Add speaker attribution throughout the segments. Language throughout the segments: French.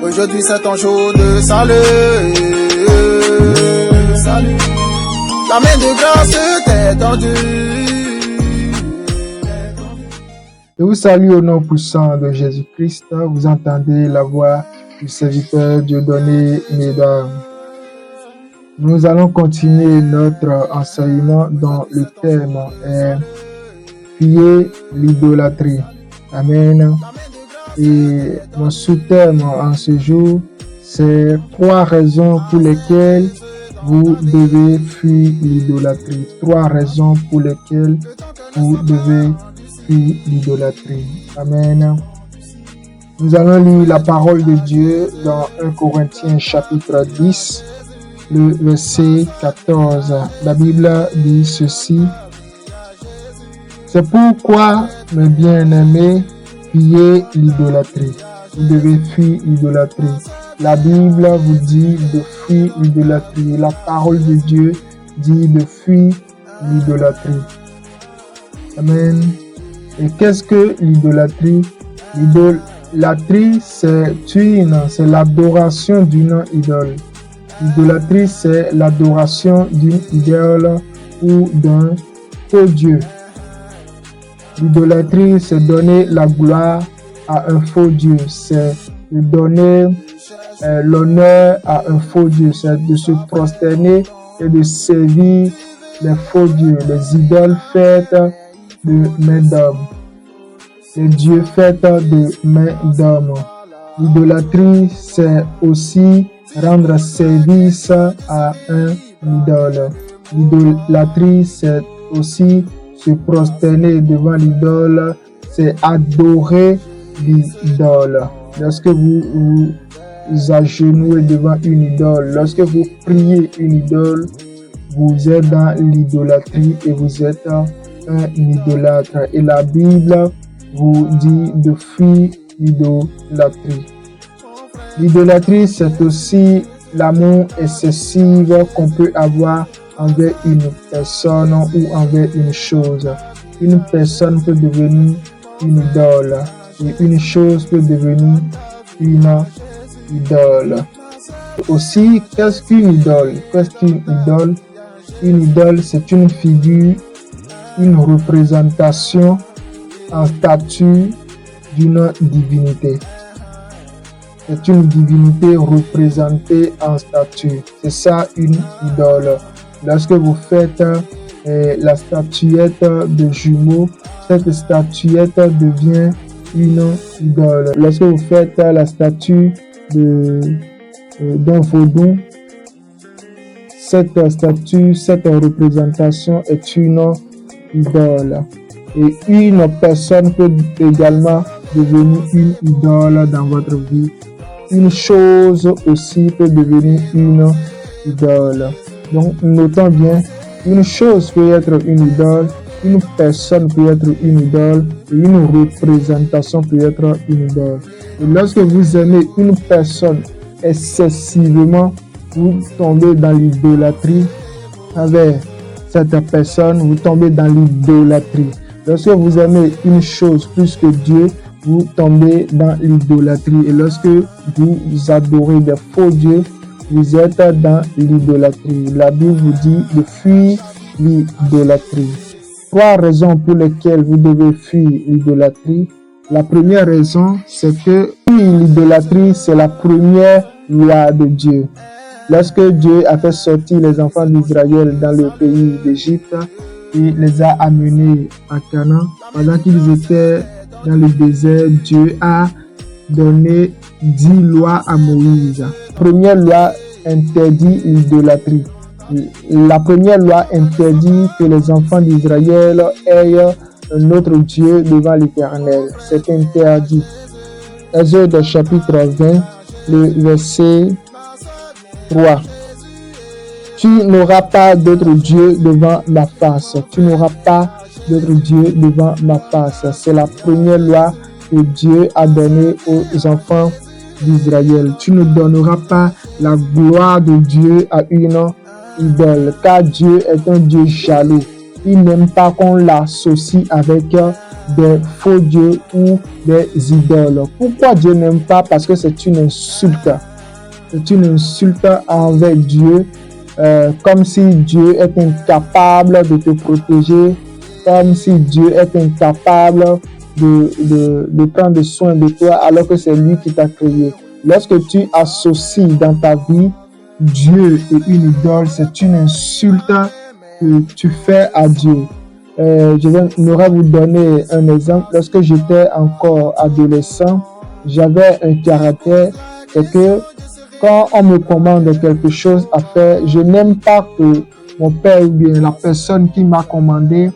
Speaker 1: Aujourd'hui c'est un jour de salut. Salut. La main de grâce t'est tendue.
Speaker 2: Je vous salue au nom puissant de Jésus-Christ. Vous entendez la voix du serviteur Dieudonné Mesdames. Nous allons continuer notre enseignement dont le thème est fuir l'idolâtrie. Amen. Et mon sous-thème en ce jour, c'est 3 raisons pour lesquelles vous devez fuir l'idolâtrie. 3 raisons pour lesquelles vous devez fuir l'idolâtrie. Amen. Nous allons lire la parole de Dieu dans 1 Corinthiens chapitre 10, le verset 14. La Bible dit ceci. C'est pourquoi, mes bien-aimés, fuyez l'idolâtrie. Vous devez fuir l'idolâtrie. La Bible vous dit de fuir l'idolâtrie. La parole de Dieu dit de fuir l'idolâtrie. Amen. Et qu'est-ce que l'idolâtrie? L'idolâtrie, c'est l'adoration d'une idole. L'idolâtrie, c'est l'adoration d'une idole ou d'un faux Dieu. L'idolâtrie, c'est donner la gloire à un faux Dieu. C'est de donner l'honneur à un faux Dieu. C'est de se prosterner et de servir les faux dieux, les idoles faites de main d'homme. Les dieux faits de main d'homme. L'idolâtrie, c'est aussi rendre service à un idole. L'idolâtrie, c'est aussi se prosterner devant l'idole, c'est adorer l'idole. Lorsque vous vous agenouillez devant une idole, lorsque vous priez une idole, vous êtes dans l'idolâtrie et vous êtes un idolâtre. Et la Bible vous dit de fuir l'idolâtrie. L'idolâtrie, c'est aussi l'amour excessif qu'on peut avoir envers une personne ou envers une chose. Une personne peut devenir une idole et une chose peut devenir une idole. Aussi, qu'est-ce qu'une idole? Qu'est-ce qu'une idole? Une idole, c'est une figure, une représentation en statue d'une divinité. C'est une divinité représentée en statue. C'est ça une idole. Lorsque vous faites la statuette de jumeaux, cette statuette devient une idole. Lorsque vous faites la statue d'un vaudou, cette statue, cette représentation est une idole. Et une personne peut également devenir une idole dans votre vie. Une chose aussi peut devenir une idole. Donc, notons bien, une chose peut être une idole, une personne peut être une idole, et une représentation peut être une idole. Et lorsque vous aimez une personne excessivement, vous tombez dans l'idolâtrie. Avec cette personne, vous tombez dans l'idolâtrie. Lorsque vous aimez une chose plus que Dieu, vous tombez dans l'idolâtrie. Et lorsque vous adorez des faux dieux, vous êtes dans l'idolâtrie. La Bible vous dit de fuir l'idolâtrie. 3 raisons pour lesquelles vous devez fuir l'idolâtrie. La première raison, c'est que fuir l'idolâtrie, c'est la première loi de Dieu. Lorsque Dieu a fait sortir les enfants d'Israël dans le pays d'Égypte et les a amenés à Canaan, pendant qu'ils étaient dans le désert, Dieu a donné 10 lois à Moïse. La première loi interdit l'idolâtrie. La première loi interdit que les enfants d'Israël aient un autre Dieu devant l'Éternel. C'est interdit. Exode chapitre 20, le verset 3. Tu n'auras pas d'autre Dieu devant ma face. Tu n'auras pas d'autre Dieu devant ma face. C'est la première loi que Dieu a donnée aux enfants d'Israël. Tu ne donneras pas la gloire de Dieu à une idole, car Dieu est un Dieu jaloux. Il n'aime pas qu'on l'associe avec des faux dieux ou des idoles. Pourquoi Dieu n'aime pas? Parce que c'est une insulte. C'est une insulte envers Dieu, comme si Dieu est incapable de te protéger, comme si Dieu est incapable de prendre soin de toi alors que c'est lui qui t'a créé. Lorsque tu associes dans ta vie Dieu et une idole, c'est une insulte que tu fais à Dieu. J'aimerais vous donner un exemple. Lorsque j'étais encore adolescent, j'avais un caractère, c'est que quand on me commande quelque chose à faire, je n'aime pas que mon père ou bien la personne qui m'a commandé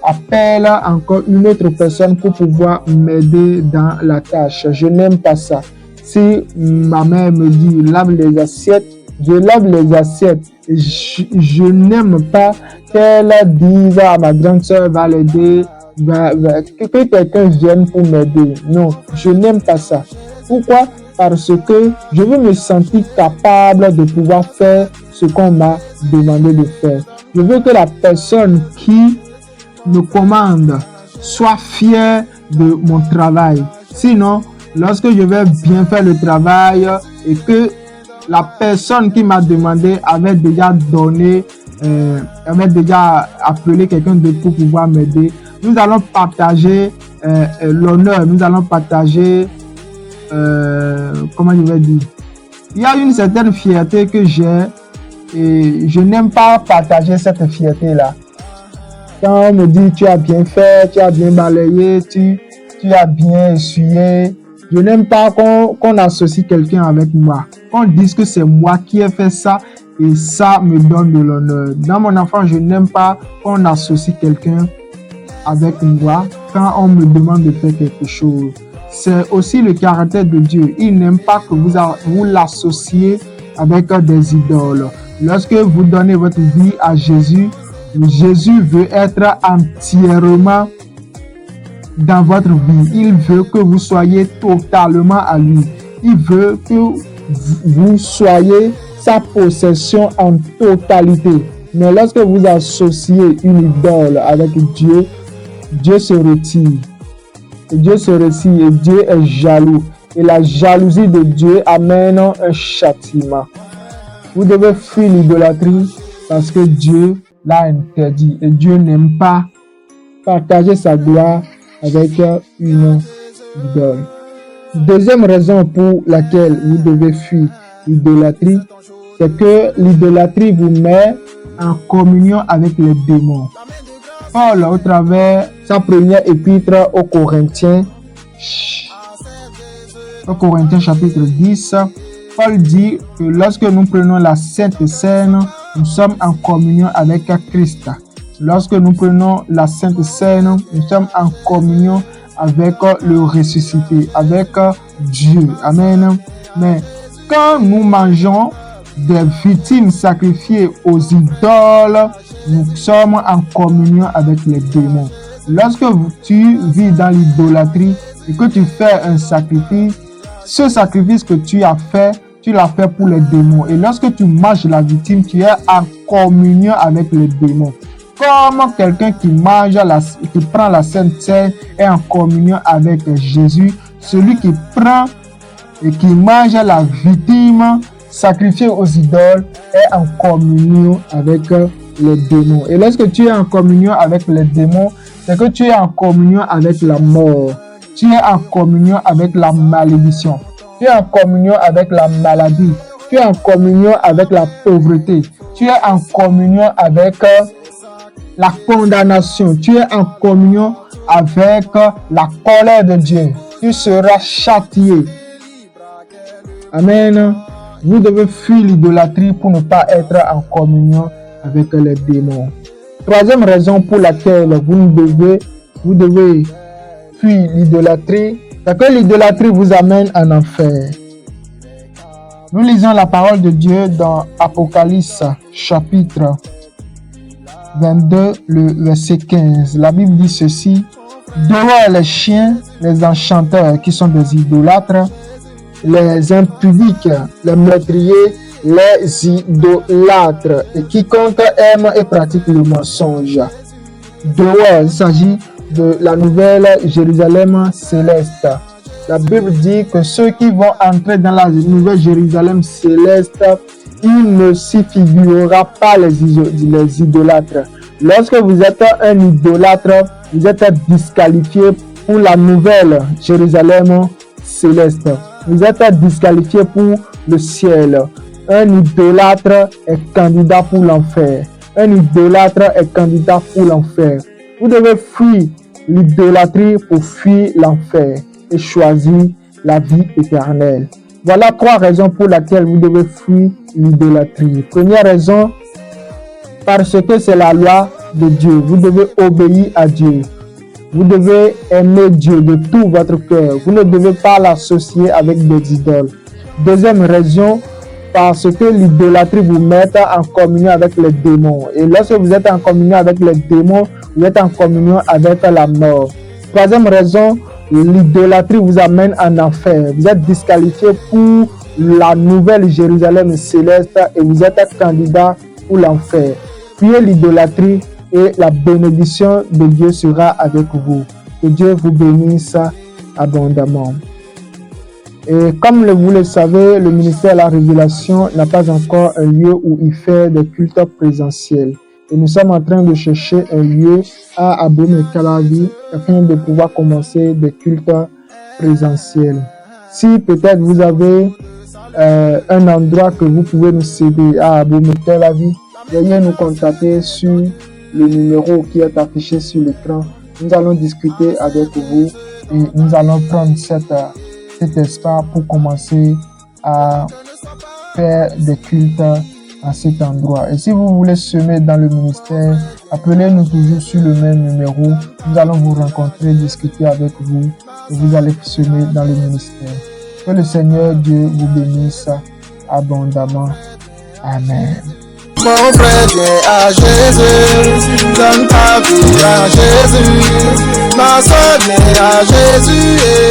Speaker 2: appelle encore une autre personne pour pouvoir m'aider dans la tâche. Je n'aime pas ça. Si ma mère me dit lave les assiettes, je lave les assiettes. Je n'aime pas qu'elle dise à ma grande soeur va l'aider, que quelqu'un vienne pour m'aider. Non, je n'aime pas ça. Pourquoi? Parce que je veux me sentir capable de pouvoir faire ce qu'on m'a demandé de faire. Je veux que la personne qui me commande soit fière de mon travail. Sinon, lorsque je vais bien faire le travail et que la personne qui m'a demandé avait déjà donné, avait déjà appelé quelqu'un d'autre pour pouvoir m'aider, nous allons partager l'honneur, nous allons partager, comment je vais dire, il y a une certaine fierté que j'ai et je n'aime pas partager cette fierté-là. Quand on me dit tu as bien fait, tu as bien balayé, tu as bien essuyé, je n'aime pas qu'on associe quelqu'un avec moi. Qu'on dise que c'est moi qui ai fait ça et ça me donne de l'honneur. Dans mon enfant, je n'aime pas qu'on associe quelqu'un avec moi quand on me demande de faire quelque chose. C'est aussi le caractère de Dieu. Il n'aime pas que vous l'associez avec des idoles. Lorsque vous donnez votre vie à Jésus, Jésus veut être entièrement dans votre vie. Il veut que vous soyez totalement à lui. Il veut que vous soyez sa possession en totalité. Mais lorsque vous associez une idole avec Dieu, Dieu se retire. Et Dieu se retire et Dieu est jaloux. Et la jalousie de Dieu amène un châtiment. Vous devez fuir l'idolâtrie parce que Dieu l'a interdit. Et Dieu n'aime pas partager sa gloire avec une idole. Deuxième raison pour laquelle vous devez fuir l'idolâtrie, c'est que l'idolâtrie vous met en communion avec les démons. Paul, au travers sa première épître aux Corinthiens chapitre 10, Paul dit que lorsque nous prenons la Sainte Seine, nous sommes en communion avec Christ. Lorsque nous prenons la Sainte Seine, nous sommes en communion avec le ressuscité, avec Dieu. Amen. Mais quand nous mangeons des victimes sacrifiées aux idoles, nous sommes en communion avec les démons. Lorsque tu vis dans l'idolâtrie et que tu fais un sacrifice, ce sacrifice que tu as fait, tu l'as fait pour les démons. Et lorsque tu manges la victime, tu es en communion avec les démons. Comme quelqu'un qui prend la Sainte Seine est en communion avec Jésus, celui qui prend et qui mange la victime sacrifiée aux idoles est en communion avec les démons. Et lorsque tu es en communion avec les démons, c'est que tu es en communion avec la mort. Tu es en communion avec la malédiction. Tu es en communion avec la maladie. Tu es en communion avec la pauvreté. Tu es en communion avec la condamnation. Tu es en communion avec la colère de Dieu. Tu seras châtié. Amen. Vous devez fuir l'idolâtrie pour ne pas être en communion avec les démons. Troisième raison pour laquelle vous devez fuir l'idolâtrie, c'est que l'idolâtrie vous amène en enfer. Nous lisons la parole de Dieu dans Apocalypse chapitre 22, le verset 15. La Bible dit ceci: dehors les chiens, les enchanteurs qui sont des idolâtres, les impudiques, les meurtriers, les idolâtres et quiconque aime et pratique le mensonge. Dehors, il s'agit de la nouvelle Jérusalem céleste. La Bible dit que ceux qui vont entrer dans la nouvelle Jérusalem céleste, il ne s'y figurera pas les idolâtres. Lorsque vous êtes un idolâtre, vous êtes disqualifié pour la nouvelle Jérusalem céleste. Vous êtes disqualifié pour le ciel. Un idolâtre est candidat pour l'enfer. Un idolâtre est candidat pour l'enfer. Vous devez fuir l'idolâtrie pour fuir l'enfer et choisir la vie éternelle. Voilà 3 raisons pour lesquelles vous devez fuir l'idolâtrie. Première raison, parce que c'est la loi de Dieu. Vous devez obéir à Dieu. Vous devez aimer Dieu de tout votre cœur. Vous ne devez pas l'associer avec des idoles. Deuxième raison, parce que l'idolâtrie vous met en communion avec les démons. Et lorsque vous êtes en communion avec les démons, vous êtes en communion avec la mort. Troisième raison, l'idolâtrie vous amène en enfer. Vous êtes disqualifié pour la nouvelle Jérusalem céleste et vous êtes candidat pour l'enfer. Fuyez l'idolâtrie et la bénédiction de Dieu sera avec vous. Que Dieu vous bénisse abondamment. Et comme vous le savez, le ministère de la Révélation n'a pas encore un lieu où il fait des cultes présentiels. Et nous sommes en train de chercher un lieu à Abomey-Calavi afin de pouvoir commencer des cultes présentiels. Si peut-être vous avez un endroit que vous pouvez nous céder à Abomey-Calavi, veuillez nous contacter sur le numéro qui est affiché sur l'écran. Nous allons discuter avec vous et nous allons prendre cet espace pour commencer à faire des cultes à cet endroit. Et si vous voulez semer dans le ministère, appelez-nous toujours sur le même numéro. Nous allons vous rencontrer, discuter avec vous et vous allez semer dans le ministère. Que le Seigneur Dieu vous bénisse abondamment. Amen.
Speaker 1: Mon frère, viens à Jésus, donne ta vie à Jésus. Ma soeur, viens à Jésus.